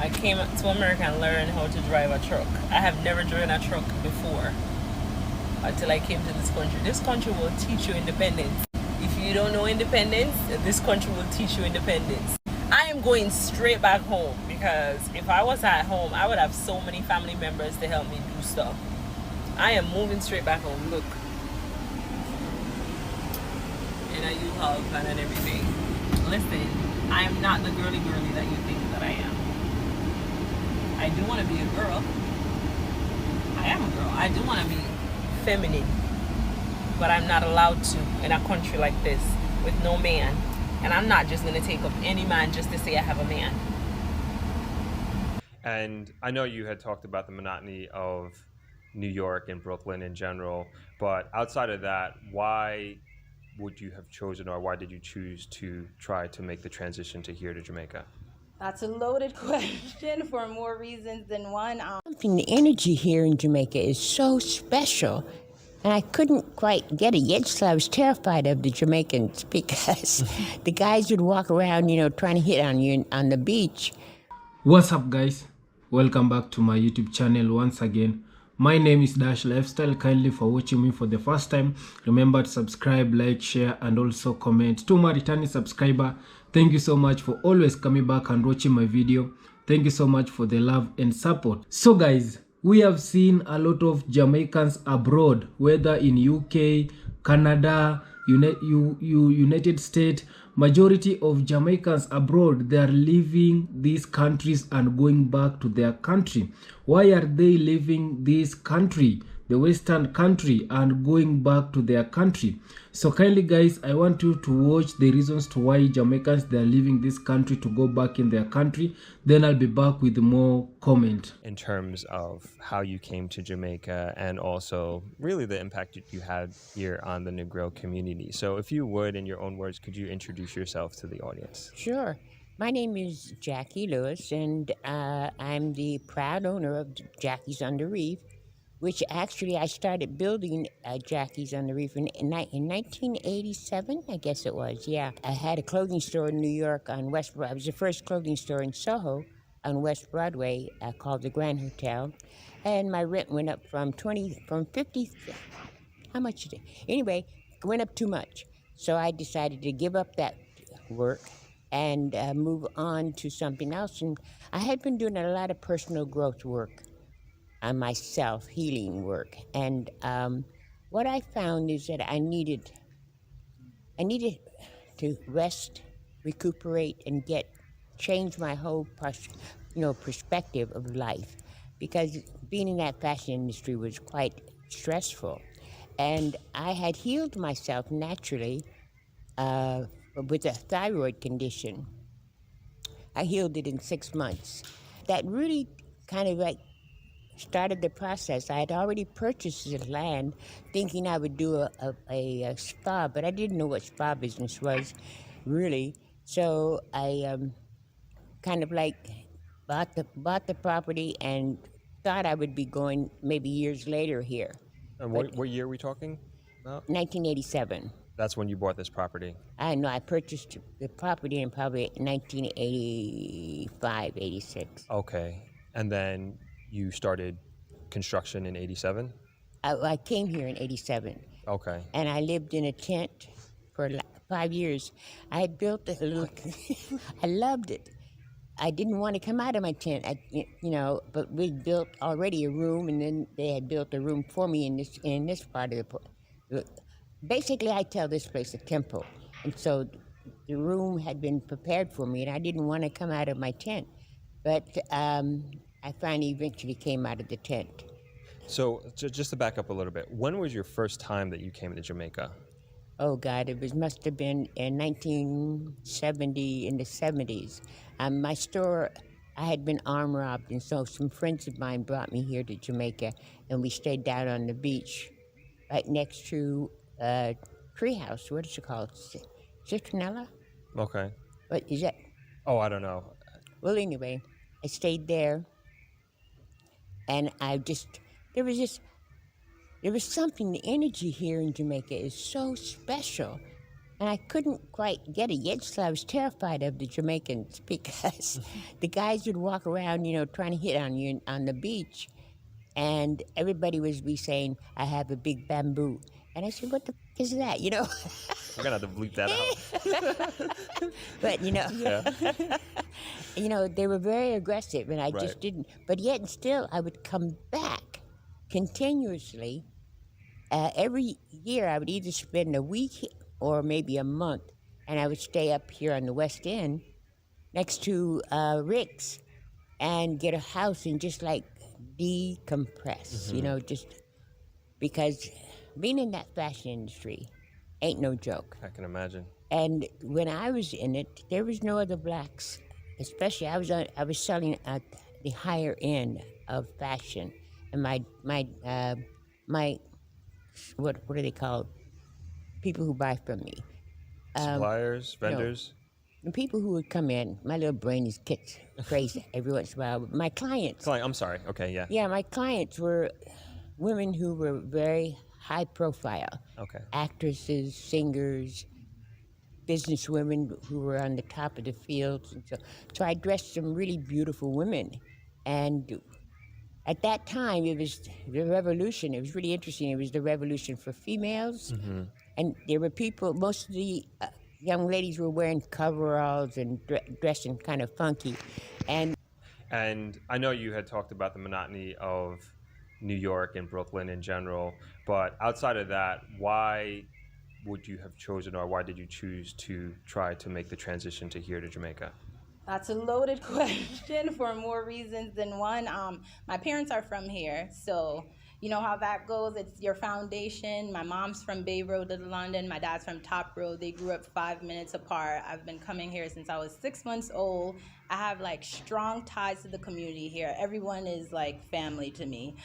I came to America and learned how to drive a truck. I have never driven a truck before until I came to this country. This country will teach you independence. If you don't know independence, this country will teach you independence. I am going straight back home because if I was at home, I would have so many family members to help me do stuff. I am moving straight back home. Look. And I use hog pan and everything. Listen, I am not the girly that you think that I am. I do want to be a girl. I am a girl. I do want to be feminine. But I'm not allowed to in a country like this with no man. And I'm not just going to take up any man just to say I have a man. And I know you had talked about the monotony of New York and Brooklyn in general, but outside of that, why would you have chosen, or why did you choose to try to make the transition to here to Jamaica? That's a loaded question for more reasons than one. The energy here in Jamaica is so special. And I couldn't quite get it yet, so I was terrified of the Jamaicans because the guys would walk around, trying to hit on you on the beach. What's up, guys? Welcome back to my YouTube channel once again. My name is Dash Lifestyle. Kindly for watching me for the first time. Remember to subscribe, like, share, and also comment. To my returning subscriber, thank you so much for always coming back and watching my video. Thank you so much for the love and support. So guys, we have seen a lot of Jamaicans abroad, whether in UK, Canada, United States. Majority of Jamaicans abroad, they are leaving these countries and going back to their country. Why are they leaving this country, the Western country, and going back to their country? So kindly guys, I want you to watch the reasons to why Jamaicans, they are leaving this country to go back in their country. Then I'll be back with more comment. In terms of how you came to Jamaica and also really the impact you had here on the Negro community. So if you would, in your own words, could you introduce yourself to the audience? Sure. My name is Jackie Lewis, and I'm the proud owner of Jackie's on the Reef, which actually I started building Jackie's on the Reef in 1987, I guess it was, yeah. I had a clothing store in New York on West Broadway. It was the first clothing store in Soho on West Broadway called the Grand Hotel. And my rent went up from 50, how much did it? Anyway, it went up too much. So I decided to give up that work and move on to something else. And I had been doing a lot of personal growth work on myself, healing work. And what I found is that I needed to rest, recuperate, and change my whole perspective of life, because being in that fashion industry was quite stressful. And I had healed myself naturally with a thyroid condition. I healed it in 6 months. That really kind of started the process. I had already purchased the land thinking I would do a spa, but I didn't know what spa business was, really. So I kind of bought the property and thought I would be going maybe years later here. And what year are we talking about? 1987. That's when you bought this property? I know. I purchased the property in probably 1985, 86. Okay. And then you started construction in 87? I came here in 87. Okay. And I lived in a tent for 5 years. I had built a little, I loved it. I didn't want to come out of my tent, but we built already a room, and then they had built a room for me in this part of the. Basically, I tell this place a temple, and so the room had been prepared for me, and I didn't want to come out of my tent, but I finally eventually came out of the tent. So just to back up a little bit, when was your first time that you came to Jamaica? Oh God, must have been in 1970, in the 70s. My store, I had been arm robbed, and so some friends of mine brought me here to Jamaica, and we stayed down on the beach, right next to Treehouse. What is it called? Citronella? Okay. What is that? Oh, I don't know. Well, anyway, I stayed there, and there was something, the energy here in Jamaica is so special. and I couldn't quite get it yet, so I was terrified of the Jamaicans because the guys would walk around, trying to hit on you on the beach, and everybody was be saying, "I have a big bamboo," and I said, "What the f- is that?" We're gonna have to bleep that out. But Yeah. they were very aggressive, and I Right. just didn't. But yet, and still, I would come back continuously. Every year, I would either spend a week or maybe a month, and I would stay up here on the West End next to Rick's and get a house and just like decompress, just because being in that fashion industry ain't no joke. I can imagine. And when I was in it, there was no other blacks. Especially, I was selling at the higher end of fashion, and my what are they called? People who buy from me, Suppliers, vendors. the people who would come in. My little brain is gets crazy every once in a while. But my clients, I'm sorry. Okay, yeah. yeah, my clients were women who were very high profile, Okay. actresses, singers, businesswomen who were on the top of the fields, and so I dressed some really beautiful women, and at that time it was the revolution. It was really interesting. It was the revolution for females, and there were people. Most of the young ladies were wearing coveralls and dressing kind of funky, and I know you had talked about the monotony of New York and Brooklyn in general, but outside of that, why would you have chosen, or why did you choose to try to make the transition to here to Jamaica? That's a loaded question for more reasons than one. My parents are from here, so you know how that goes. It's your foundation. My mom's from Bay Road, Little London. My dad's from Top Road. They grew up 5 minutes apart. I've been coming here since I was 6 months old. I have like strong ties to the community here. Everyone is like family to me.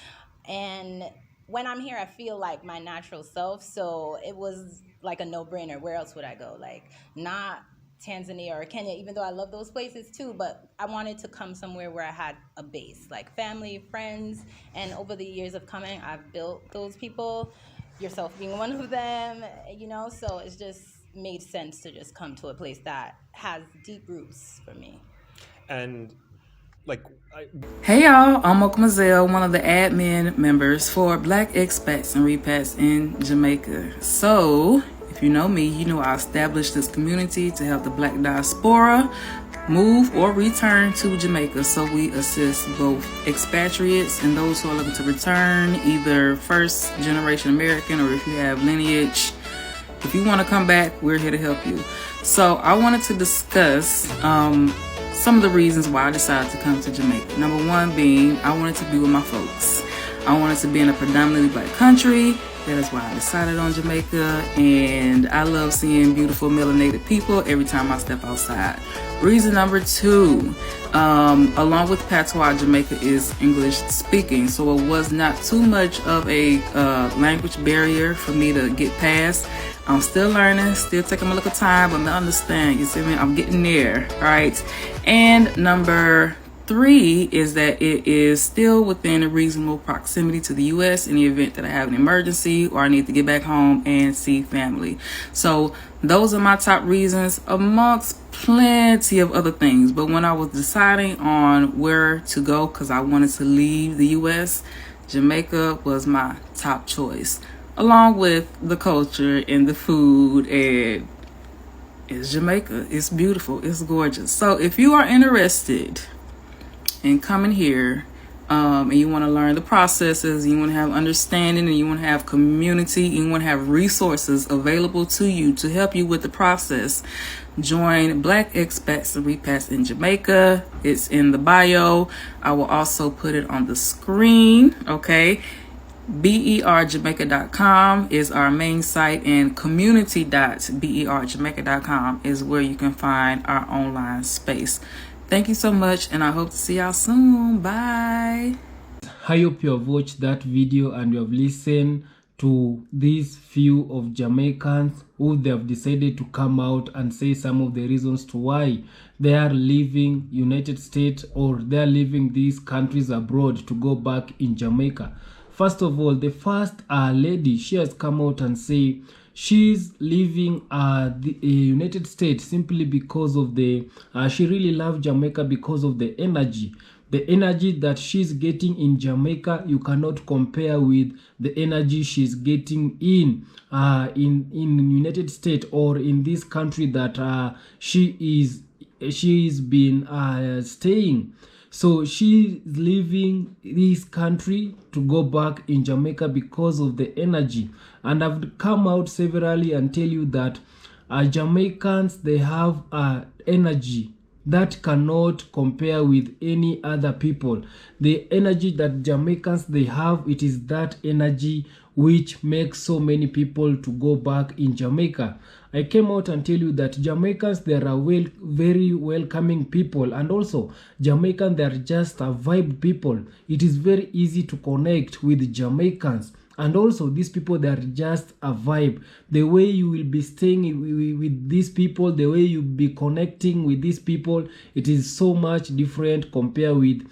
And when I'm here, I feel like my natural self. So it was like a no-brainer. Where else would I go? Like, not Tanzania or Kenya, even though I love those places too, but I wanted to come somewhere where I had a base, like family, friends, and over the years of coming, I've built those people, yourself being one of them, so it's just made sense to just come to a place that has deep roots for me. And Hey y'all, I'm Okmazel, one of the admin members for Black Expats and Repats in Jamaica. So, if you know me, you know I established this community to help the Black diaspora move or return to Jamaica. So we assist both expatriates and those who are looking to return, either first generation American or if you have lineage. If you want to come back, we're here to help you. So I wanted to discuss some of the reasons why I decided to come to Jamaica. Number one being, I wanted to be with my folks. I wanted to be in a predominantly black country. That is why I decided on Jamaica. And I love seeing beautiful melanated people every time I step outside. Reason number two, along with patois, Jamaica is English speaking. So it was not too much of a language barrier for me to get past. I'm still learning, still taking a little time, but I understand, you see me? I'm getting there, right? And number three is that it is still within a reasonable proximity to the U.S. in the event that I have an emergency or I need to get back home and see family. So those are my top reasons amongst plenty of other things. But when I was deciding on where to go, because I wanted to leave the U.S., Jamaica was my top choice, along with the culture and the food. And it's Jamaica. It's beautiful. It's gorgeous. So if you are interested in coming here, and you want to learn the processes, you want to have understanding, and you want to have community, you want to have resources available to you to help you with the process, join Black Expats and Repats in Jamaica. It's in the bio. I will also put it on the screen, okay? berjamaica.com is our main site, and community.berjamaica.com is where you can find our online space. Thank you so much, and I hope to see y'all soon. Bye. I hope you have watched that video and you have listened to these few of Jamaicans who they have decided to come out and say some of the reasons to why they are leaving United States or they are leaving these countries abroad to go back in Jamaica. First of all, the first lady, she has come out and say she's leaving the United States simply because of the she really loved Jamaica because of the energy. The energy that she's getting in Jamaica, you cannot compare with the energy she's getting in United States, or in this country that she's been staying. So she's leaving this country to go back in Jamaica because of the energy. And I've come out severally and tell you that Jamaicans, they have energy that cannot compare with any other people. The energy that Jamaicans they have, it is that energy which makes so many people to go back in Jamaica. I came out and tell you that Jamaicans, they are very welcoming people, and also Jamaicans, they are just a vibe people. It is very easy to connect with Jamaicans. And also these people, they are just a vibe. The way you will be staying with these people, the way you be connecting with these people, it is so much different compared with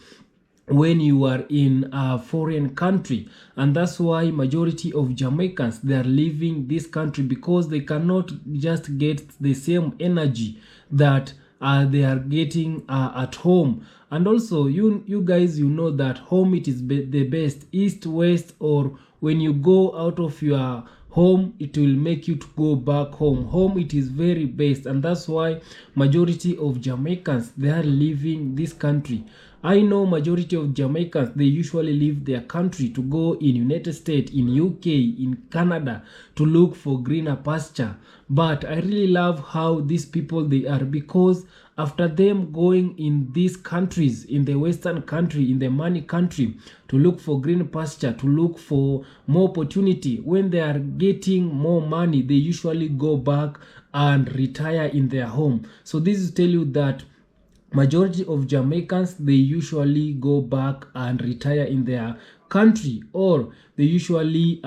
when you are in a foreign country. And that's why majority of Jamaicans, they are leaving this country, because they cannot just get the same energy that they are getting at home. And also you guys, you know that home, it is the best. East, west, or when you go out of your home, it will make you to go back home. Home, it is very best. And that's why majority of Jamaicans, they are leaving this country. I know majority of Jamaicans, they usually leave their country to go in United States, in UK, in Canada, to look for greener pasture. But I really love how these people, they are, because after them going in these countries, in the Western country, in the money country, to look for green pasture, to look for more opportunity, when they are getting more money, they usually go back and retire in their home. So this is tell you that majority of Jamaicans, they usually go back and retire in their country, or they usually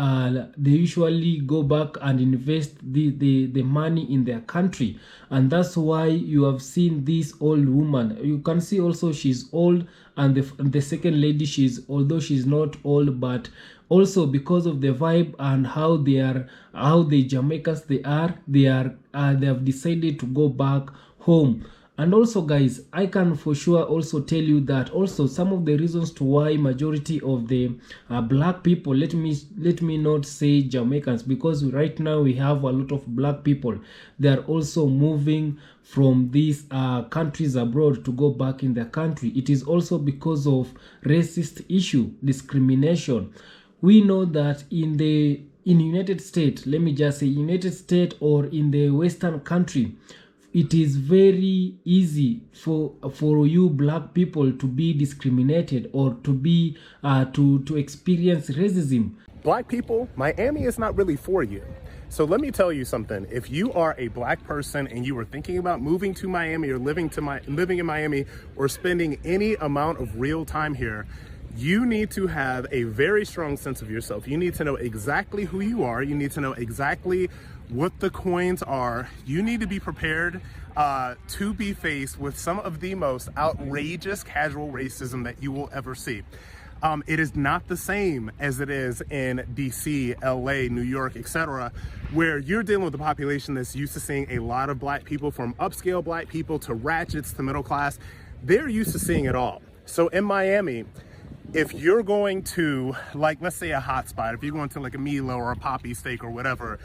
go back and invest the money in their country. And that's why you have seen this old woman. You can see also she's old, and the second lady, although she's not old, but also because of the vibe and how the Jamaicans they have decided to go back home. And also guys, I can for sure also tell you that also some of the reasons to why majority of the black people, let me not say Jamaicans, because right now we have a lot of black people, they are also moving from these countries abroad to go back in their country. It is also because of racist issue, discrimination. We know that in United States, let me just say United States, or in the Western country, it is very easy for you black people to be discriminated, or to be to experience racism. Black people, Miami is not really for you. So let me tell you something. If you are a black person and you were thinking about moving to Miami, or living in Miami, or spending any amount of real time here, you need to have a very strong sense of yourself. You need to know exactly who you are. You need to know exactly what the coins are. You need to be prepared to be faced with some of the most outrageous casual racism that you will ever see. It is not the same as it is in DC, LA, New York, etc., where you're dealing with a population that's used to seeing a lot of black people, from upscale black people to ratchets to middle class. They're used to seeing it all. So in Miami, if you're going to, like, let's say a hot spot, if you're going to like a Milo or a Poppy steak or whatever,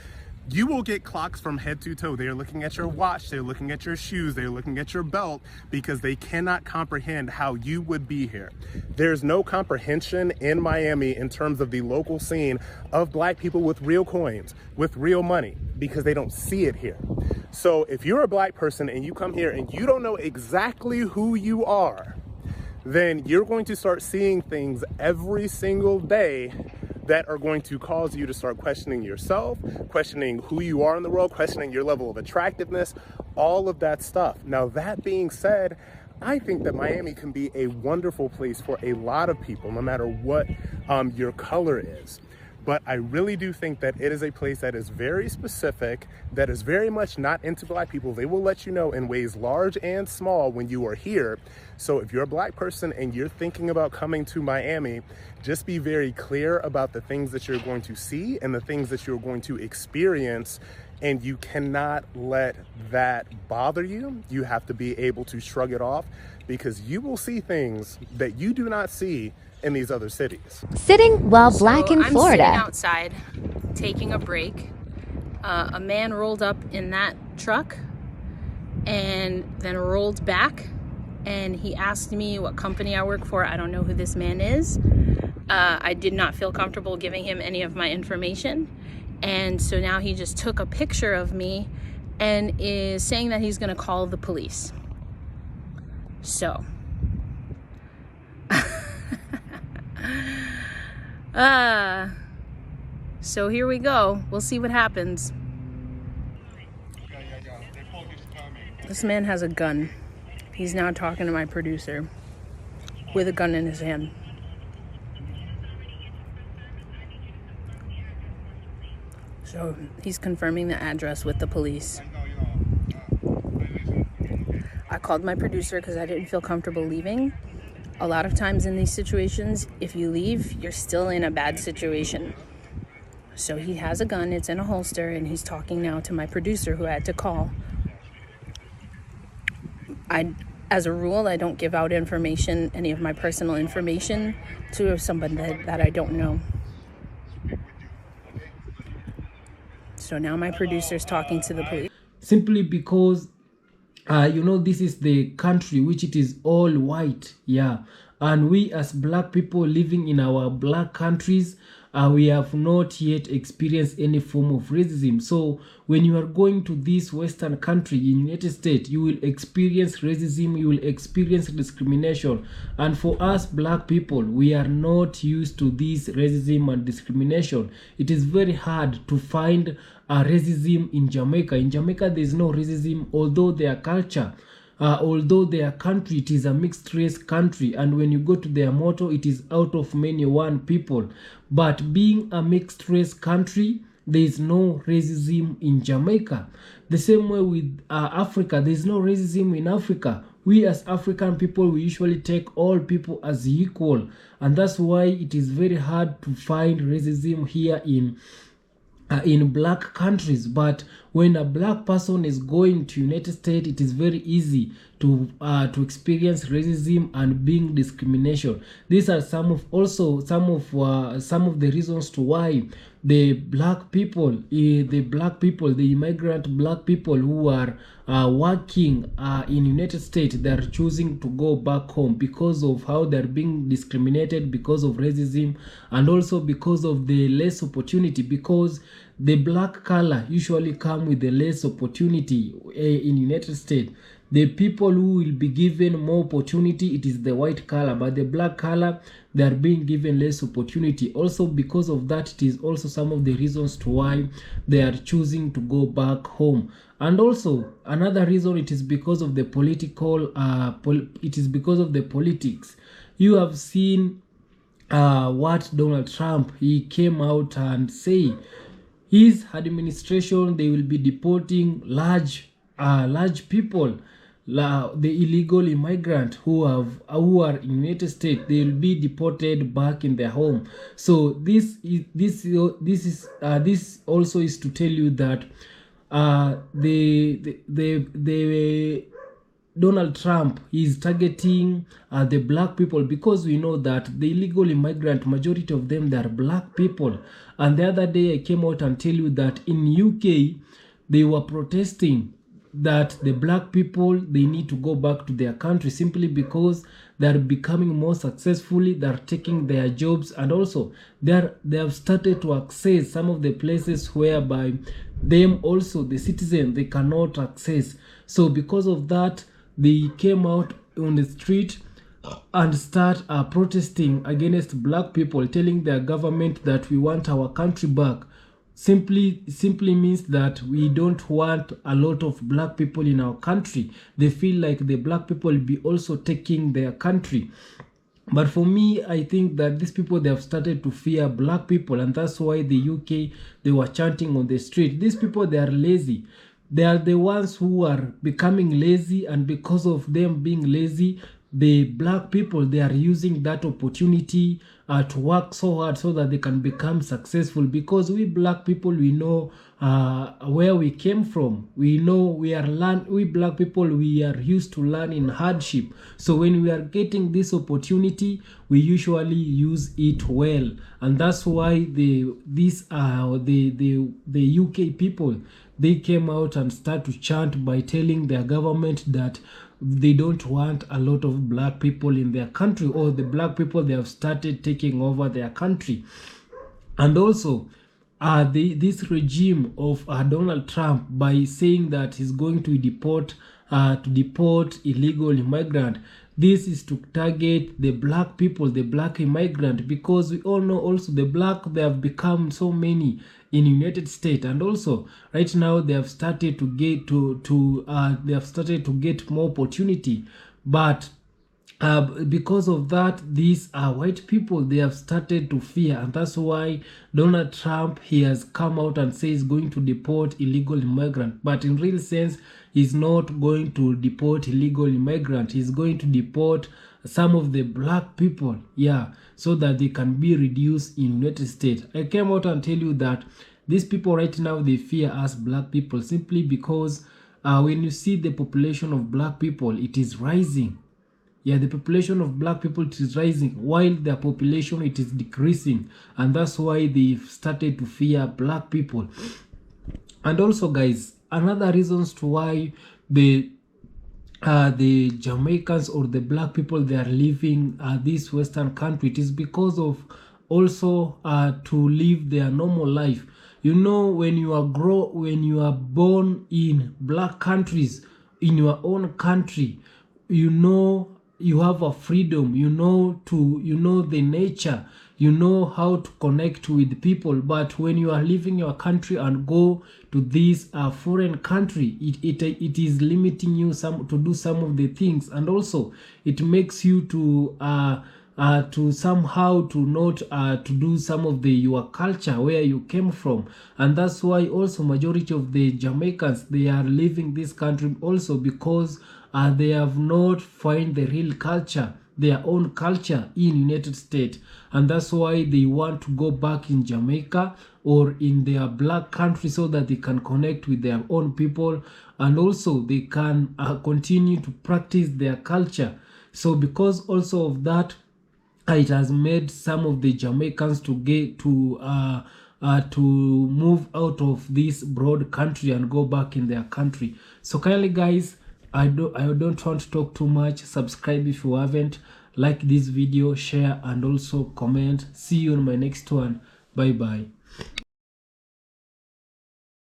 you will get clocks from head to toe. They're looking at your watch, they're looking at your shoes, they're looking at your belt, because they cannot comprehend how you would be here. There's no comprehension in Miami in terms of the local scene of black people with real coins, with real money, because they don't see it here. So if you're a black person and you come here and you don't know exactly who you are, then you're going to start seeing things every single day that are going to cause you to start questioning yourself, questioning who you are in the world, questioning your level of attractiveness, all of that stuff. Now, that being said, I think that Miami can be a wonderful place for a lot of people, no matter what your color is. But I really do think that it is a place that is very specific, that is very much not into black people. They will let you know in ways large and small when you are here. So if you're a black person and you're thinking about coming to Miami, just be very clear about the things that you're going to see and the things that you're going to experience. And you cannot let that bother you. You have to be able to shrug it off, because you will see things that you do not see in these other cities. Sitting while black in Florida. I'm sitting outside taking a break. A man rolled up in that truck and then rolled back, and he asked me what company I work for. I don't know who this man is. I did not feel comfortable giving him any of my information. And so now he just took a picture of me and is saying that he's gonna call the police. So, so here we go. We'll see what happens. This man has a gun. He's now talking to my producer with a gun in his hand. So he's confirming the address with the police. I called my producer because I didn't feel comfortable leaving. A lot of times in these situations, if you leave, you're still in a bad situation. So he has a gun, it's in a holster, and he's talking now to my producer who I had to call. As a rule, I don't give out information, any of my personal information, to somebody that I don't know. So now my producer's talking to the police. Simply because this is the country which it is all white, and we as black people living in our black countries, we have not yet experienced any form of racism. So when you are going to this Western country in United States, you will experience racism, you will experience discrimination. And for us black people, we are not used to this racism and discrimination. It is very hard to find racism in Jamaica. In Jamaica, there is no racism, although their culture, although their country, it is a mixed race country, and when you go to their motto, it is out of many one people. But being a mixed race country, there is no racism in Jamaica. The same way with Africa, there is no racism in Africa. We as African people, we usually take all people as equal, and that's why it is very hard to find racism here in black countries. But when a black person is going to United States, it is very easy to experience racism and being discrimination. These are some of the reasons to why the immigrant black people who are working in United States, they are choosing to go back home because of how they're being discriminated, because of racism, and also because of the less opportunity, because the black color usually come with the less opportunity in United States. The people who will be given more opportunity, it is the white color, but the black color, they are being given less opportunity. Also because of that, it is also some of the reasons to why they are choosing to go back home. And also another reason, it is because of the political politics. You have seen what Donald Trump, he came out and say his administration, they will be deporting large people, the illegal immigrant who are in United States. They will be deported back in their home. So this also is to tell you that the Donald Trump is targeting the black people, because we know that the illegal immigrant, majority of them, they are black people. And the other day I came out and tell you that in UK they were protesting that the black people, they need to go back to their country simply because they are becoming more successfully, they are taking their jobs, and also they have started to access some of the places whereby them also, the citizen, they cannot access. So because of that, they came out on the street and start protesting against black people, telling their government that we want our country back. Simply means that we don't want a lot of black people in our country. They feel like the black people will be also taking their country. But for me, I think that these people, they have started to fear black people, and that's why the UK, they were chanting on the street. These people, they are lazy. They are the ones who are becoming lazy, and because of them being lazy, the black people, they are using that opportunity to work so hard so that they can become successful. Because we black people, we know where we came from. We know we black people, we are used to learning hardship. So when we are getting this opportunity, we usually use it well, and that's why the UK people, they came out and start to chant by telling their government that they don't want a lot of black people in their country, or the black people, they have started taking over their country. And also this regime of Donald Trump, by saying that he's going to deport illegal immigrant, this is to target the black people, the black immigrant, because we all know also the black, they have become so many in United States, and also right now they have started to get they have started to get more opportunity. But because of that, these white people, they have started to fear, and that's why Donald Trump, he has come out and says he's going to deport illegal immigrant. But in real sense, he's not going to deport illegal immigrant. He's going to deport some of the black people, yeah, so that they can be reduced in United States. I came out and tell you that these people right now, they fear us black people simply because when you see the population of black people, it is rising. Yeah, the population of black people, it is rising, while their population, it is decreasing, and that's why they've started to fear black people. And also, guys, another reasons to why the Jamaicans or the black people, they are leaving this Western country, it is because of also to live their normal life. You know, when you are born in black countries, in your own country, you know, you have a freedom, you know the nature, you know how to connect with people. But when you are leaving your country and go to this foreign country, it is limiting you to do some of the things, and also it makes you to somehow to not to do some of your culture where you came from. And that's why also majority of the Jamaicans, they are leaving this country also because they have not find the real culture, their own culture in United States, and that's why they want to go back in Jamaica or in their black country so that they can connect with their own people, and also they can continue to practice their culture. So because also of that, it has made some of the Jamaicans to get to move out of this broad country and go back in their country. So kindly, guys, I don't want to talk too much. Subscribe if you haven't. Like this video, share, and also comment. See you on my next one. Bye bye.